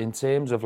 in terms of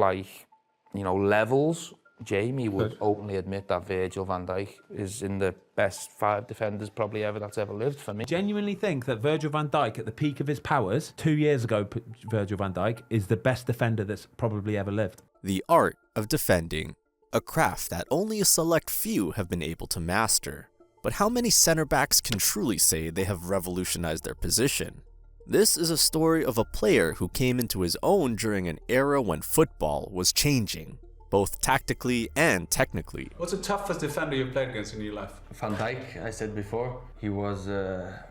levels, Jamie would openly admit that Virgil van Dijk is in the best 5 defenders probably that's ever lived for me. Genuinely think that Virgil van Dijk, at the peak of his powers, 2 years ago, Virgil van Dijk is the best defender that's probably ever lived. The art of defending, a craft that only a select few have been able to master. But how many center backs can truly say they have revolutionized their position? This is a story of a player who came into his own during an era when football was changing, both tactically and technically. What's the toughest defender you've played against in your life? Van Dijk, I said before, he was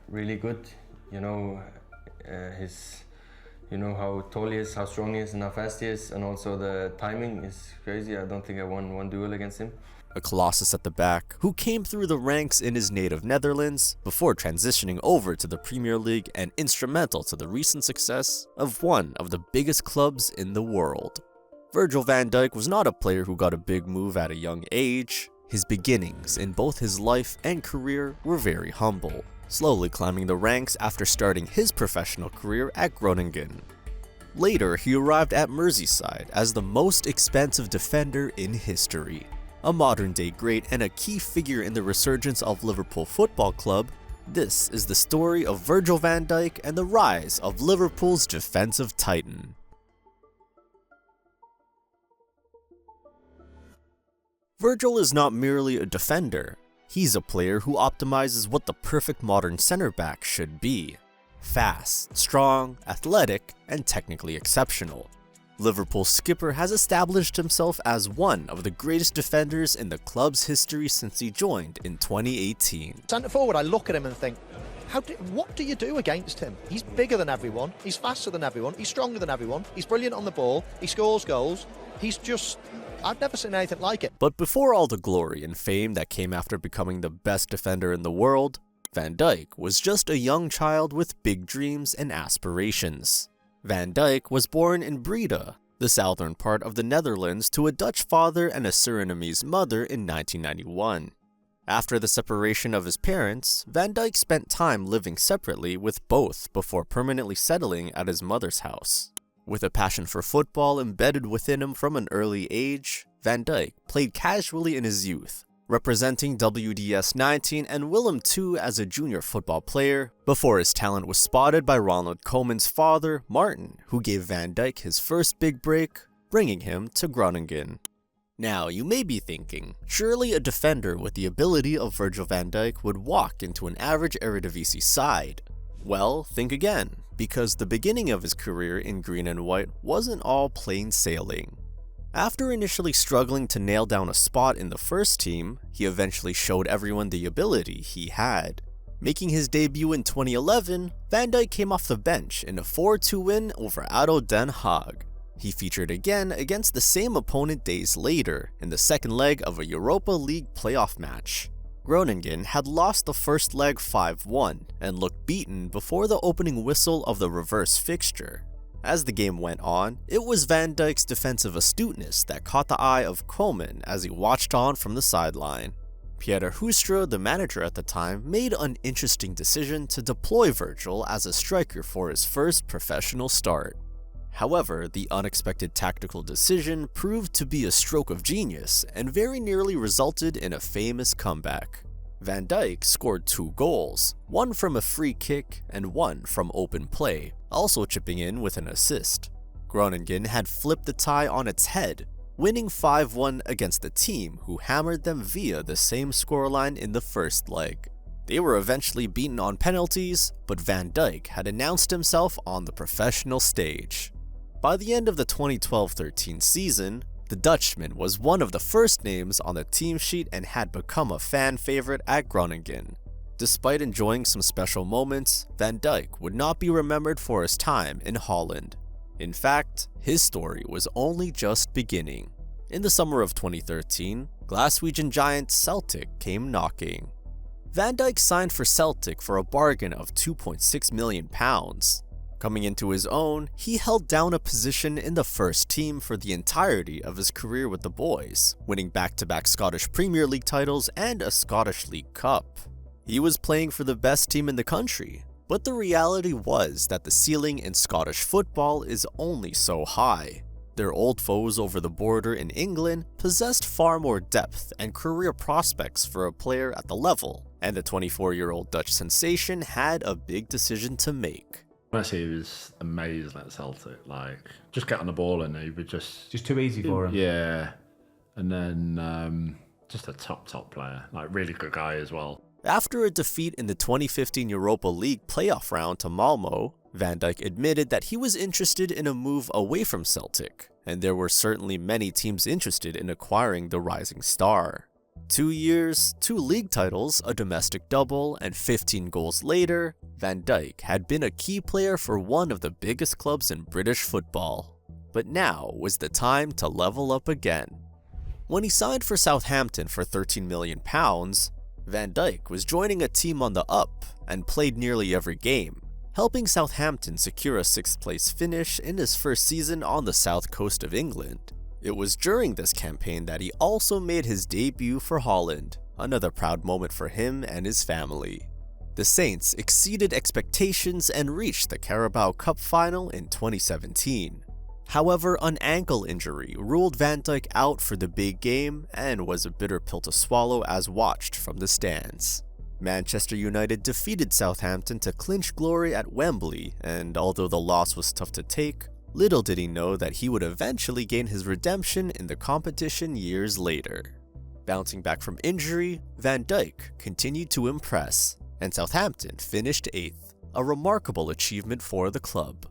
really good. You know, how tall he is, how strong he is, and how fast he is, and also the timing is crazy. I don't think I won one duel against him. A colossus at the back who came through the ranks in his native Netherlands before transitioning over to the Premier League and instrumental to the recent success of one of the biggest clubs in the world. Virgil van Dijk was not a player who got a big move at a young age. His beginnings in both his life and career were very humble, slowly climbing the ranks after starting his professional career at Groningen. Later, he arrived at Merseyside as the most expensive defender in history. A modern-day great and a key figure in the resurgence of Liverpool Football Club, this is the story of Virgil van Dijk and the rise of Liverpool's defensive titan. Virgil is not merely a defender, he's a player who optimizes what the perfect modern center back should be. Fast, strong, athletic, and technically exceptional. Liverpool's skipper has established himself as one of the greatest defenders in the club's history since he joined in 2018. Centre forward, I look at him and think, what do you do against him? He's bigger than everyone, he's faster than everyone, he's stronger than everyone, he's brilliant on the ball, he scores goals, I've never seen anything like it. But before all the glory and fame that came after becoming the best defender in the world, Van Dijk was just a young child with big dreams and aspirations. Van Dijk was born in Breda, the southern part of the Netherlands, to a Dutch father and a Surinamese mother in 1991. After the separation of his parents, Van Dijk spent time living separately with both before permanently settling at his mother's house. With a passion for football embedded within him from an early age, Van Dijk played casually in his youth, representing WDS 19 and Willem II as a junior football player, before his talent was spotted by Ronald Koeman's father, Martin, who gave Van Dijk his first big break, bringing him to Groningen. Now, you may be thinking, surely a defender with the ability of Virgil van Dijk would walk into an average Eredivisie side. Well, think again, because the beginning of his career in green and white wasn't all plain sailing. After initially struggling to nail down a spot in the first team, he eventually showed everyone the ability he had. Making his debut in 2011, Van Dijk came off the bench in a 4-2 win over ADO Den Haag. He featured again against the same opponent days later in the second leg of a Europa League playoff match. Groningen had lost the first leg 5-1 and looked beaten before the opening whistle of the reverse fixture. As the game went on, it was Van Dijk's defensive astuteness that caught the eye of Koeman as he watched on from the sideline. Pieter Hoekstra, the manager at the time, made an interesting decision to deploy Virgil as a striker for his first professional start. However, the unexpected tactical decision proved to be a stroke of genius and very nearly resulted in a famous comeback. Van Dijk scored 2 goals, one from a free kick and one from open play, also chipping in with an assist. Groningen had flipped the tie on its head, winning 5-1 against the team who hammered them via the same scoreline in the first leg. They were eventually beaten on penalties, but Van Dijk had announced himself on the professional stage. By the end of the 2012-13 season, the Dutchman was one of the first names on the team sheet and had become a fan favorite at Groningen. Despite enjoying some special moments, Van Dijk would not be remembered for his time in Holland. In fact, his story was only just beginning. In the summer of 2013, Glaswegian giant Celtic came knocking. Van Dijk signed for Celtic for a bargain of £2.6 million. Coming into his own, he held down a position in the first team for the entirety of his career with the boys, winning back-to-back Scottish Premier League titles and a Scottish League Cup. He was playing for the best team in the country, but the reality was that the ceiling in Scottish football is only so high. Their old foes over the border in England possessed far more depth and career prospects for a player at the level, and the 24-year-old Dutch sensation had a big decision to make. Honestly, he was amazing at Celtic. Like, just get on the ball and he would just too easy for him. Yeah. And then just a top player. Like, really good guy as well. After a defeat in the 2015 Europa League playoff round to Malmo, Van Dijk admitted that he was interested in a move away from Celtic, and there were certainly many teams interested in acquiring the rising star. 2 years, 2 league titles, a domestic double, and 15 goals later, Van Dijk had been a key player for one of the biggest clubs in British football. But now was the time to level up again. When he signed for Southampton for £13 million, Van Dijk was joining a team on the up and played nearly every game, helping Southampton secure a 6th place finish in his first season on the south coast of England. It was during this campaign that he also made his debut for Holland, another proud moment for him and his family. The Saints exceeded expectations and reached the Carabao Cup final in 2017. However, an ankle injury ruled Van Dijk out for the big game and was a bitter pill to swallow as watched from the stands. Manchester United defeated Southampton to clinch glory at Wembley, and although the loss was tough to take, little did he know that he would eventually gain his redemption in the competition years later. Bouncing back from injury, Van Dijk continued to impress, and Southampton finished 8th, a remarkable achievement for the club.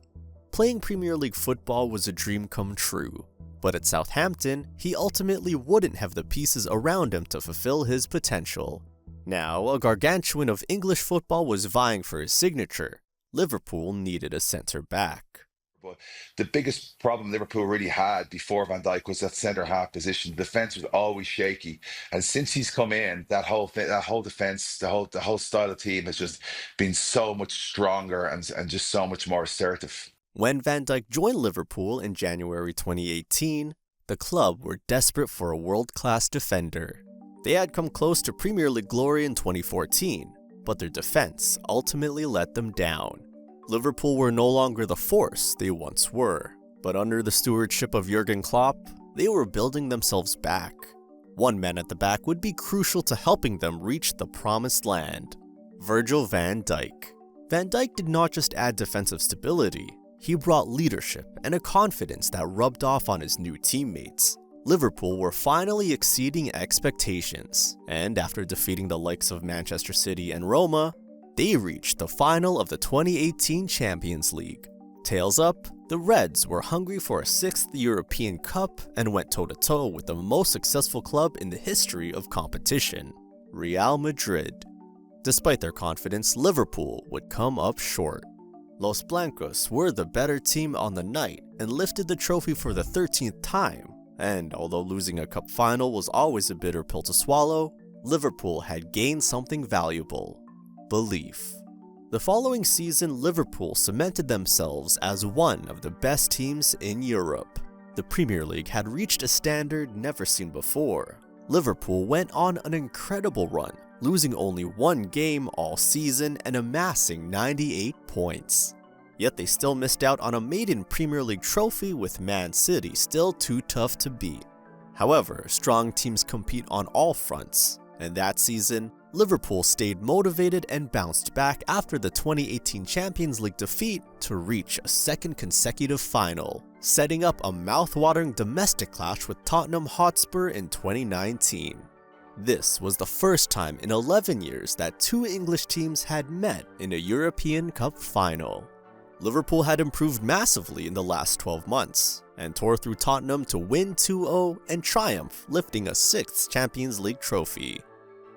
Playing Premier League football was a dream come true, but at Southampton, he ultimately wouldn't have the pieces around him to fulfill his potential. Now, a gargantuan of English football was vying for his signature. Liverpool needed a centre-back. But the biggest problem Liverpool really had before Van Dijk was that centre-half position. The defence was always shaky, and since he's come in, that whole defence, the whole style of team has just been so much stronger and just so much more assertive. When Van Dijk joined Liverpool in January 2018, the club were desperate for a world-class defender. They had come close to Premier League glory in 2014, but their defence ultimately let them down. Liverpool were no longer the force they once were, but under the stewardship of Jurgen Klopp, they were building themselves back. One man at the back would be crucial to helping them reach the promised land: Virgil van Dijk. Van Dijk did not just add defensive stability, he brought leadership and a confidence that rubbed off on his new teammates. Liverpool were finally exceeding expectations, and after defeating the likes of Manchester City and Roma, they reached the final of the 2018 Champions League. Tails up, the Reds were hungry for a 6th European Cup and went toe-to-toe with the most successful club in the history of competition, Real Madrid. Despite their confidence, Liverpool would come up short. Los Blancos were the better team on the night and lifted the trophy for the 13th time, and although losing a cup final was always a bitter pill to swallow, Liverpool had gained something valuable: belief. The following season, Liverpool cemented themselves as one of the best teams in Europe. The Premier League had reached a standard never seen before. Liverpool went on an incredible run, losing only 1 game all season and amassing 98 points. Yet they still missed out on a maiden Premier League trophy, with Man City still too tough to beat. However, strong teams compete on all fronts, and that season, Liverpool stayed motivated and bounced back after the 2018 Champions League defeat to reach a 2nd consecutive final, setting up a mouth-watering domestic clash with Tottenham Hotspur in 2019. This was the first time in 11 years that 2 English teams had met in a European Cup final. Liverpool had improved massively in the last 12 months, and tore through Tottenham to win 2-0 and triumph, lifting a 6th Champions League trophy.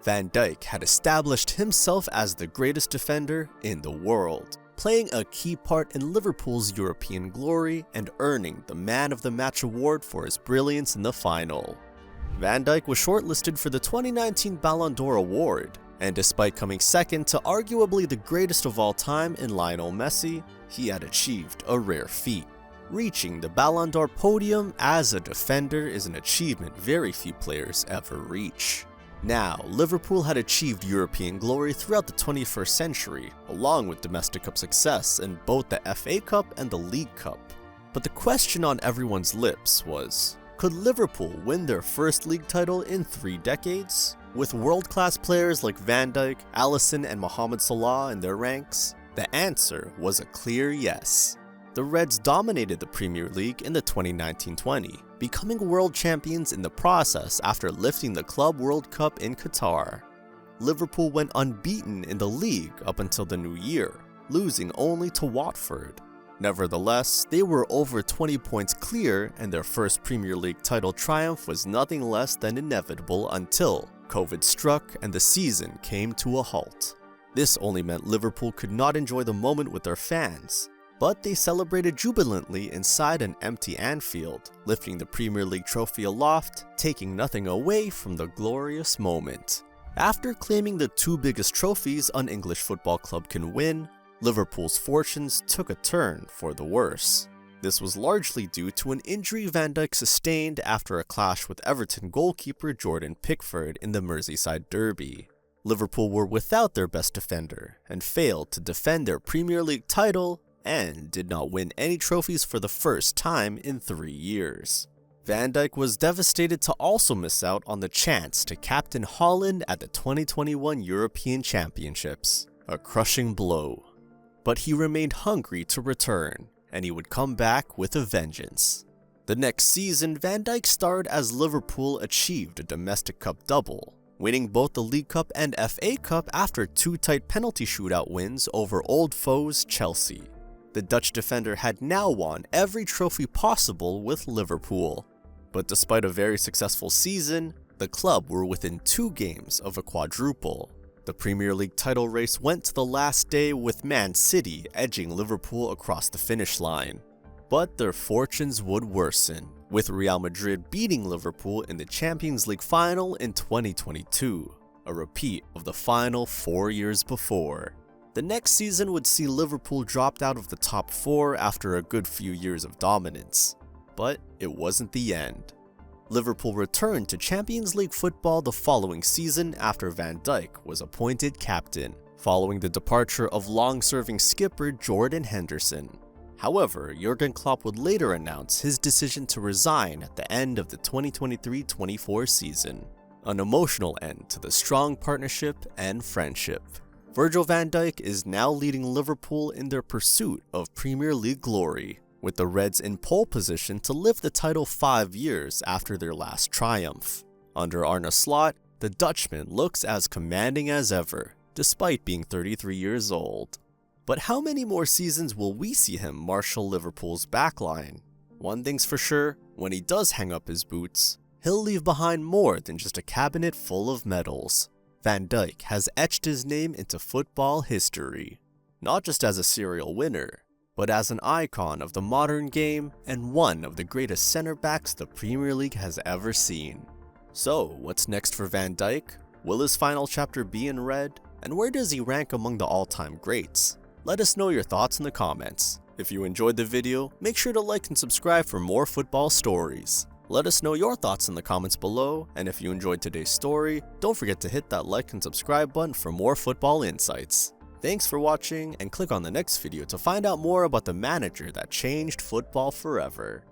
Van Dijk had established himself as the greatest defender in the world, playing a key part in Liverpool's European glory and earning the Man of the Match award for his brilliance in the final. Van Dijk was shortlisted for the 2019 Ballon d'Or award, and despite coming second to arguably the greatest of all time in Lionel Messi, he had achieved a rare feat. Reaching the Ballon d'Or podium as a defender is an achievement very few players ever reach. Now, Liverpool had achieved European glory throughout the 21st century, along with domestic cup success in both the FA Cup and the League Cup. But the question on everyone's lips was, could Liverpool win their first league title in 3 decades? With world-class players like Van Dijk, Alisson and Mohamed Salah in their ranks, the answer was a clear yes. The Reds dominated the Premier League in the 2019-20, becoming world champions in the process after lifting the Club World Cup in Qatar. Liverpool went unbeaten in the league up until the new year, losing only to Watford. Nevertheless, they were over 20 points clear, and their first Premier League title triumph was nothing less than inevitable until COVID struck and the season came to a halt. This only meant Liverpool could not enjoy the moment with their fans, but they celebrated jubilantly inside an empty Anfield, lifting the Premier League trophy aloft, taking nothing away from the glorious moment. After claiming the 2 biggest trophies an English football club can win, Liverpool's fortunes took a turn for the worse. This was largely due to an injury Van Dijk sustained after a clash with Everton goalkeeper Jordan Pickford in the Merseyside Derby. Liverpool were without their best defender and failed to defend their Premier League title and did not win any trophies for the first time in 3 years. Van Dijk was devastated to also miss out on the chance to captain Holland at the 2021 European Championships, a crushing blow. But he remained hungry to return, and he would come back with a vengeance. The next season, Van Dijk starred as Liverpool achieved a domestic cup double, winning both the League Cup and FA Cup after 2 tight penalty shootout wins over old foes Chelsea. The Dutch defender had now won every trophy possible with Liverpool. But despite a very successful season, the club were within 2 games of a quadruple. The Premier League title race went to the last day with Man City edging Liverpool across the finish line. But their fortunes would worsen, with Real Madrid beating Liverpool in the Champions League final in 2022, a repeat of the final 4 years before. The next season would see Liverpool dropped out of the top 4 after a good few years of dominance. But it wasn't the end. Liverpool returned to Champions League football the following season after Van Dijk was appointed captain, following the departure of long-serving skipper Jordan Henderson. However, Jurgen Klopp would later announce his decision to resign at the end of the 2023-24 season, an emotional end to the strong partnership and friendship. Virgil van Dijk is now leading Liverpool in their pursuit of Premier League glory, with the Reds in pole position to lift the title 5 years after their last triumph. Under Arne Slot, the Dutchman looks as commanding as ever, despite being 33 years old. But how many more seasons will we see him marshal Liverpool's backline? One thing's for sure, when he does hang up his boots, he'll leave behind more than just a cabinet full of medals. Van Dijk has etched his name into football history, not just as a serial winner, but as an icon of the modern game and one of the greatest center backs the Premier League has ever seen. So, what's next for Van Dijk? Will his final chapter be in red? And where does he rank among the all-time greats? Let us know your thoughts in the comments. If you enjoyed the video, make sure to like and subscribe for more football stories. Let us know your thoughts in the comments below, and if you enjoyed today's story, don't forget to hit that like and subscribe button for more football insights. Thanks for watching, and click on the next video to find out more about the manager that changed football forever.